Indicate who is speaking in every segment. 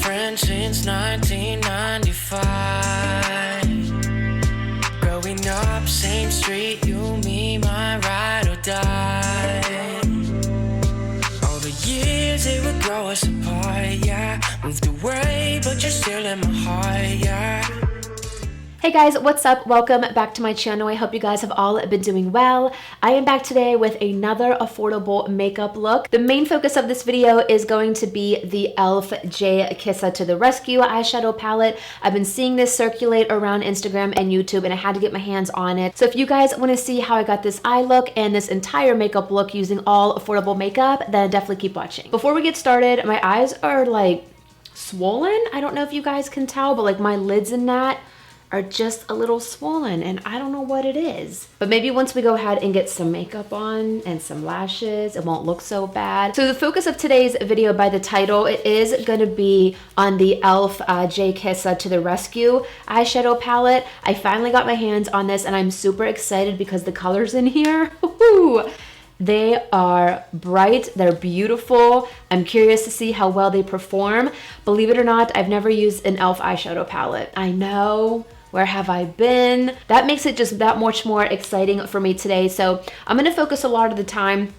Speaker 1: friends since 1995. Growing up, same street, you, me, my ride or die. All the years, they would grow us apart, yeah. Moved away, but you're still in my heart, yeah.
Speaker 2: Hey guys, what's up? Welcome back to my channel. I hope you guys have all been doing well. I am back today with another affordable makeup look. The main focus of this video is going to be the e.l.f. Jkissa to the Rescue eyeshadow palette. I've been seeing this circulate around Instagram and YouTube and I had to get my hands on it. So if you guys want to see how I got this eye look and this entire makeup look using all affordable makeup, then definitely keep watching. Before we get started, my eyes are like swollen. I don't know if you guys can tell, but like my lids and that are just a little swollen and I don't know what it is. But maybe once we go ahead and get some makeup on and some lashes, it won't look so bad. So the focus of today's video by the title, it is gonna be on the e.l.f. Jkissa to the Rescue eyeshadow palette. I finally got my hands on this and I'm super excited because the colors in here, they are bright, they're beautiful. I'm curious to see how well they perform. Believe it or not, I've never used an e.l.f. eyeshadow palette. I know. Where have I been? That makes it just that much more exciting for me today. So I'm gonna focus a lot of the time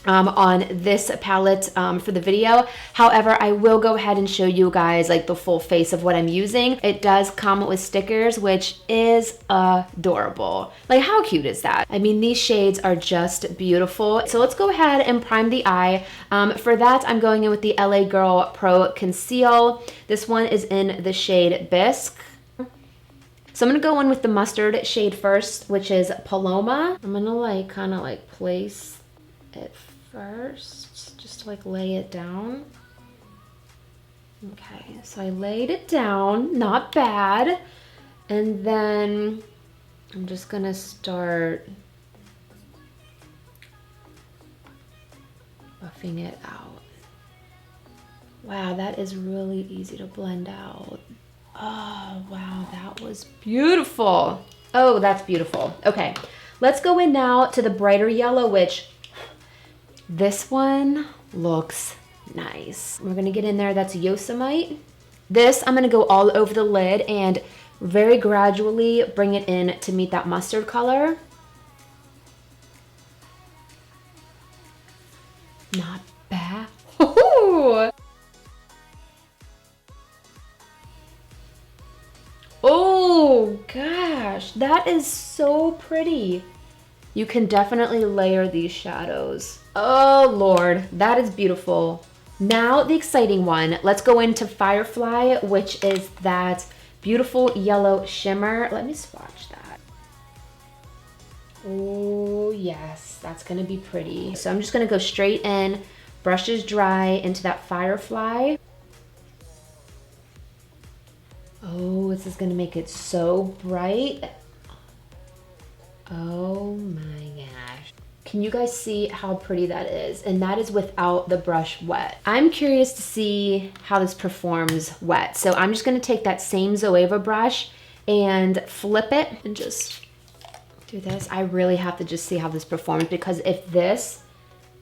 Speaker 2: on this palette for the video. However, I will go ahead and show you guys like the full face of what I'm using. It does come with stickers, which is adorable. Like how cute is that? I mean, these shades are just beautiful. So let's go ahead and prime the eye. For that, I'm going in with the LA Girl Pro Conceal. This one is in the shade Bisque. So I'm gonna go in with the mustard shade first, which is Paloma. I'm gonna like kind of like place it first, just to like lay it down. Okay, so I laid it down, not bad. And then I'm just gonna start buffing it out. Wow, that is really easy to blend out. Oh, wow, that was beautiful. Oh, that's beautiful. Okay, let's go in now to the brighter yellow, which this one looks nice. We're gonna get in there, that's Yosemite. This, I'm gonna go all over the lid and very gradually bring it in to meet that mustard color. Not bad. Oh gosh, that is so pretty. You can definitely layer these shadows. Oh Lord, that is beautiful. Now the exciting one. Let's go into Firefly, which is that beautiful yellow shimmer. Let me swatch that. Oh yes, that's gonna be pretty. So I'm just gonna go straight in, brushes dry, into that Firefly. Oh, this is gonna make it so bright. Oh my gosh. Can you guys see how pretty that is? And that is without the brush wet. I'm curious to see how this performs wet. So I'm just gonna take that same Zoeva brush and flip it and just do this. I really have to just see how this performs because if this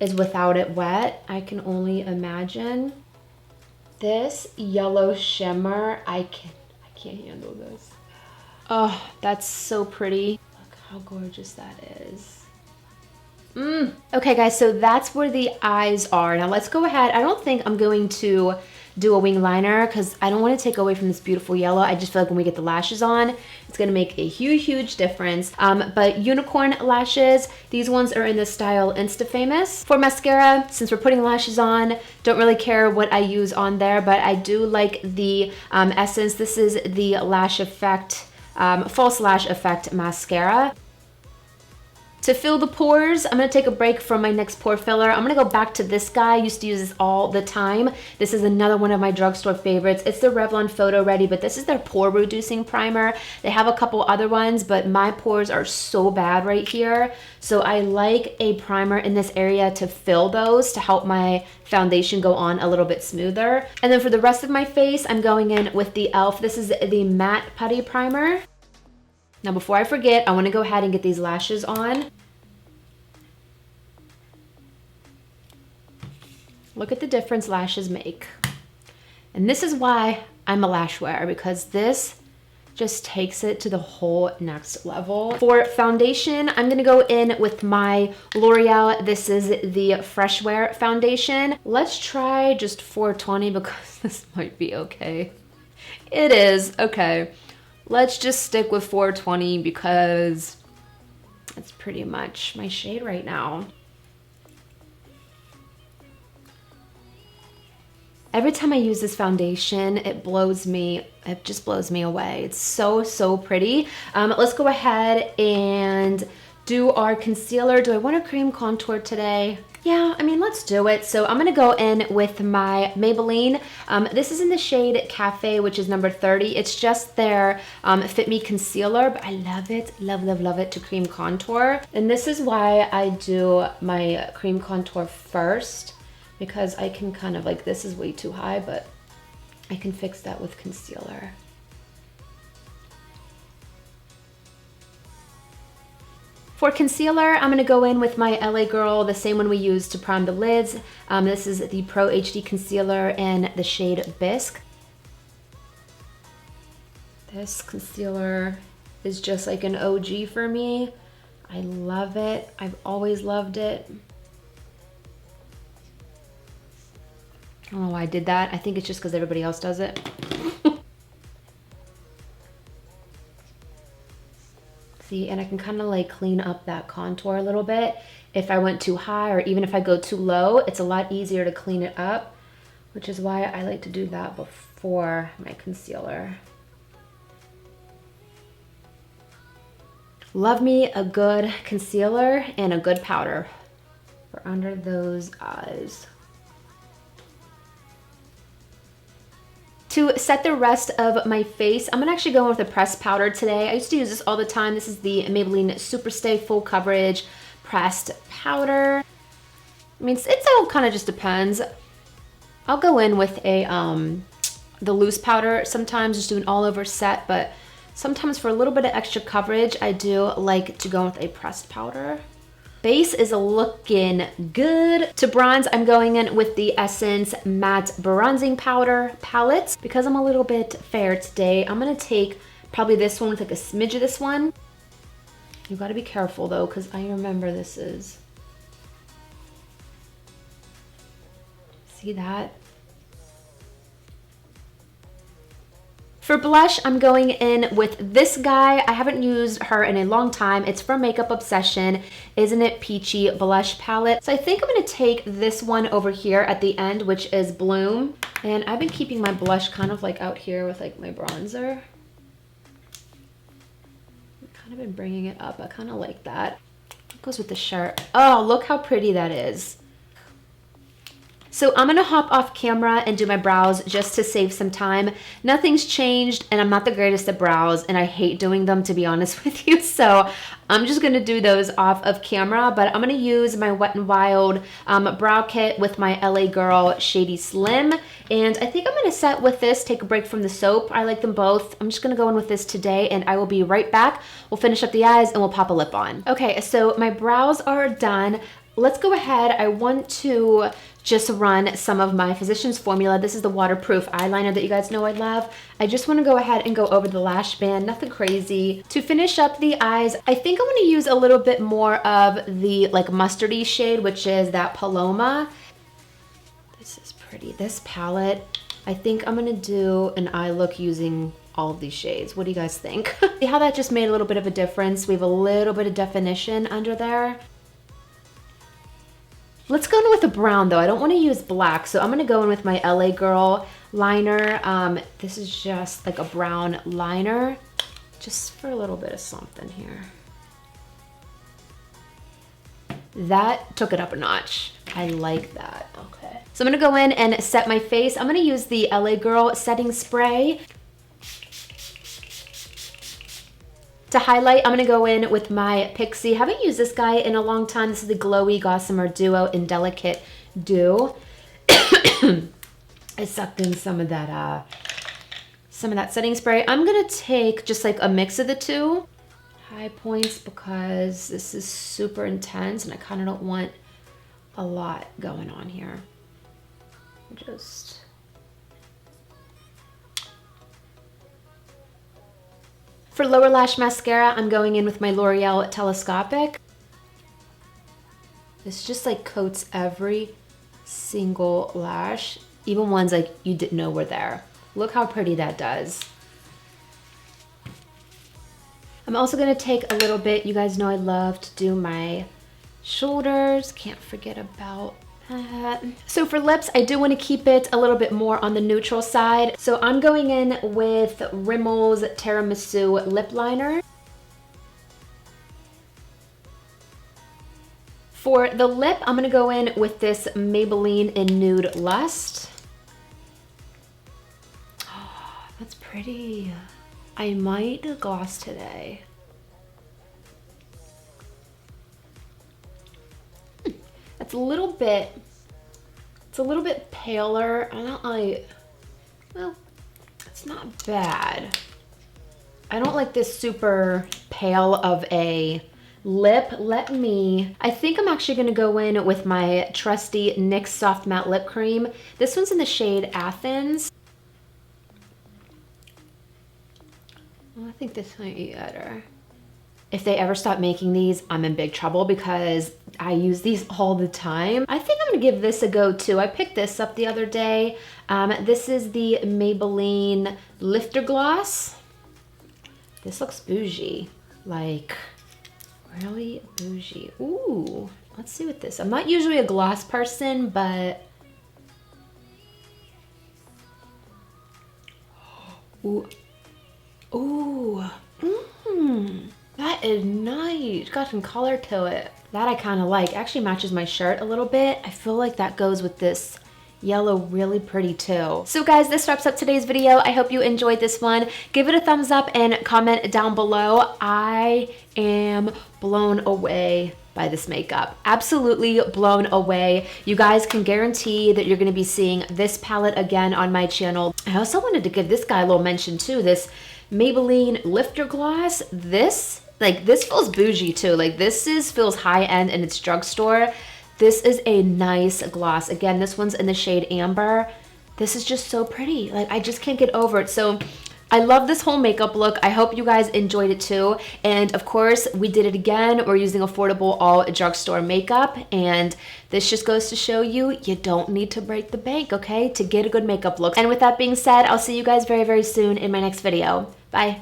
Speaker 2: is without it wet, I can only imagine. This yellow shimmer, I can't handle this. Oh, that's so pretty. Look how gorgeous that is. Okay guys, so that's where the eyes are. Now let's go ahead. I don't think I'm going to do a wing liner because I don't want to take away from this beautiful yellow. I just feel like when we get the lashes on, it's going to make a huge difference. But unicorn lashes, these ones are in the style Insta Famous. For mascara, since we're putting lashes on, don't really care what I use on there, but I do like the Essence. This is the Lash Effect, False Lash Effect Mascara. To fill the pores, I'm gonna take a break from my NYX pore filler. I'm gonna go back to this guy. I used to use this all the time. This is another one of my drugstore favorites. It's the Revlon Photo Ready, but this is their pore reducing primer. They have a couple other ones, but my pores are so bad right here. So I like a primer in this area to fill those to help my foundation go on a little bit smoother. And then for the rest of my face, I'm going in with the e.l.f. This is the Matte Putty Primer. Now before I forget, I want to go ahead and get these lashes on. Look at the difference lashes make. And this is why I'm a lash wearer, because this just takes it to the whole next level. For foundation, I'm gonna go in with my L'Oreal. This is the Fresh Wear foundation. Let's try just 420 because this might be okay. It is, okay. Let's just stick with 420 because it's pretty much my shade right now. Every time I use this foundation, it just blows me away. It's so, so pretty. Let's go ahead and do our concealer. Do I want a cream contour today? Yeah, I mean, let's do it. So I'm gonna go in with my Maybelline. This is in the shade Cafe, which is number 30. It's just their Fit Me concealer, but I love it, love, love, love it to cream contour. And this is why I do my cream contour first, because I can kind of like, this is way too high, but I can fix that with concealer. For concealer, I'm gonna go in with my LA Girl, the same one we used to prime the lids. This is the Pro HD Concealer in the shade Bisque. This concealer is just like an OG for me. I love it, I've always loved it. I don't know why I did that. I think it's just because everybody else does it. See, and I can kind of like clean up that contour a little bit. If I went too high or even if I go too low, it's a lot easier to clean it up, which is why I like to do that before my concealer. Love me a good concealer and a good powder for under those eyes. To set the rest of my face, I'm gonna actually go in with a pressed powder today. I used to use this all the time. This is the Maybelline Superstay Full Coverage Pressed Powder. I mean, it's all kind of just depends. I'll go in with a the loose powder sometimes, just do an all over set, but sometimes for a little bit of extra coverage, I do like to go with a pressed powder. Base is looking good. To bronze, I'm going in with the Essence Matte Bronzing Powder palette. Because I'm a little bit fair today, I'm gonna take probably this one with like a smidge of this one. You gotta be careful though, because I remember this is. See that? For blush, I'm going in with this guy. I haven't used her in a long time. It's from Makeup Obsession. Isn't It Peachy blush palette. So I think I'm gonna take this one over here at the end, which is Bloom. And I've been keeping my blush kind of like out here with like my bronzer. I've kind of been bringing it up. I kind of like that. It goes with the shirt. Oh, look how pretty that is. So I'm gonna hop off camera and do my brows just to save some time. Nothing's changed and I'm not the greatest at brows and I hate doing them, to be honest with you. So I'm just gonna do those off of camera, but I'm gonna use my Wet n Wild brow kit with my LA Girl Shady Slim. And I think I'm gonna set with this, take a break from the soap. I like them both. I'm just gonna go in with this today and I will be right back. We'll finish up the eyes and we'll pop a lip on. Okay, so my brows are done. Let's go ahead. I want to just run some of my Physicians Formula. This is the waterproof eyeliner that you guys know I love. I just want to go ahead and go over the lash band, nothing crazy. To finish up the eyes, I think I'm going to use a little bit more of the like mustardy shade, which is that Paloma. This is pretty. This palette, I think I'm going to do an eye look using all of these shades. What do you guys think? See how that just made a little bit of a difference? We have a little bit of definition under there. Let's go in with a brown though. I don't want to use black, so I'm going to go in with my LA Girl liner. This is just like a brown liner, just for a little bit of something here. That took it up a notch. I like that. Okay. So I'm going to go in and set my face. I'm going to use the LA Girl setting spray. To highlight, I'm gonna go in with my Pixie. Haven't used this guy in a long time. This is the Glowy Gossamer Duo in Delicate Dew. I sucked in some of that setting spray. I'm gonna take just like a mix of the two. High points because this is super intense and I kind of don't want a lot going on here. Just For lower lash mascara, I'm going in with my L'Oreal Telescopic. This just like coats every single lash, even ones like you didn't know were there. Look how pretty that does. I'm also gonna take a little bit, you guys know I love to do my shoulders, can't forget about that. So for lips, I do wanna keep it a little bit more on the neutral side. So I'm going in with Rimmel's Tiramisu Lip Liner. For the lip, I'm gonna go in with this Maybelline in Nude Lust. Oh, that's pretty. I might gloss today. It's a little bit paler. I don't like, well, it's not bad. I don't like this super pale of a lip. I think I'm actually gonna go in with my trusty NYX Soft Matte Lip Cream. This one's in the shade Athens. I think this might be better. If they ever stop making these, I'm in big trouble because I use these all the time. I think I'm gonna give this a go too. I picked this up the other day. This is the Maybelline Lifter Gloss. This looks bougie, like really bougie. Ooh, let's see what this, I'm not usually a gloss person, but ooh. Ooh, that is nice. Got some color to it. That I kind of like. Actually matches my shirt a little bit. I feel like that goes with this yellow really pretty too. So guys, this wraps up today's video. I hope you enjoyed this one. Give it a thumbs up and comment down below. I am blown away by this makeup. Absolutely blown away. You guys can guarantee that you're gonna be seeing this palette again on my channel. I also wanted to give this guy a little mention too. This Maybelline Lifter Gloss. This feels bougie too. Like feels high end and it's drugstore. This is a nice gloss. Again, this one's in the shade Amber. This is just so pretty. Like I just can't get over it. So I love this whole makeup look. I hope you guys enjoyed it too. And of course, we did it again. We're using affordable all drugstore makeup. And this just goes to show you, you don't need to break the bank, okay, to get a good makeup look. And with that being said, I'll see you guys very, very soon in my next video. Bye.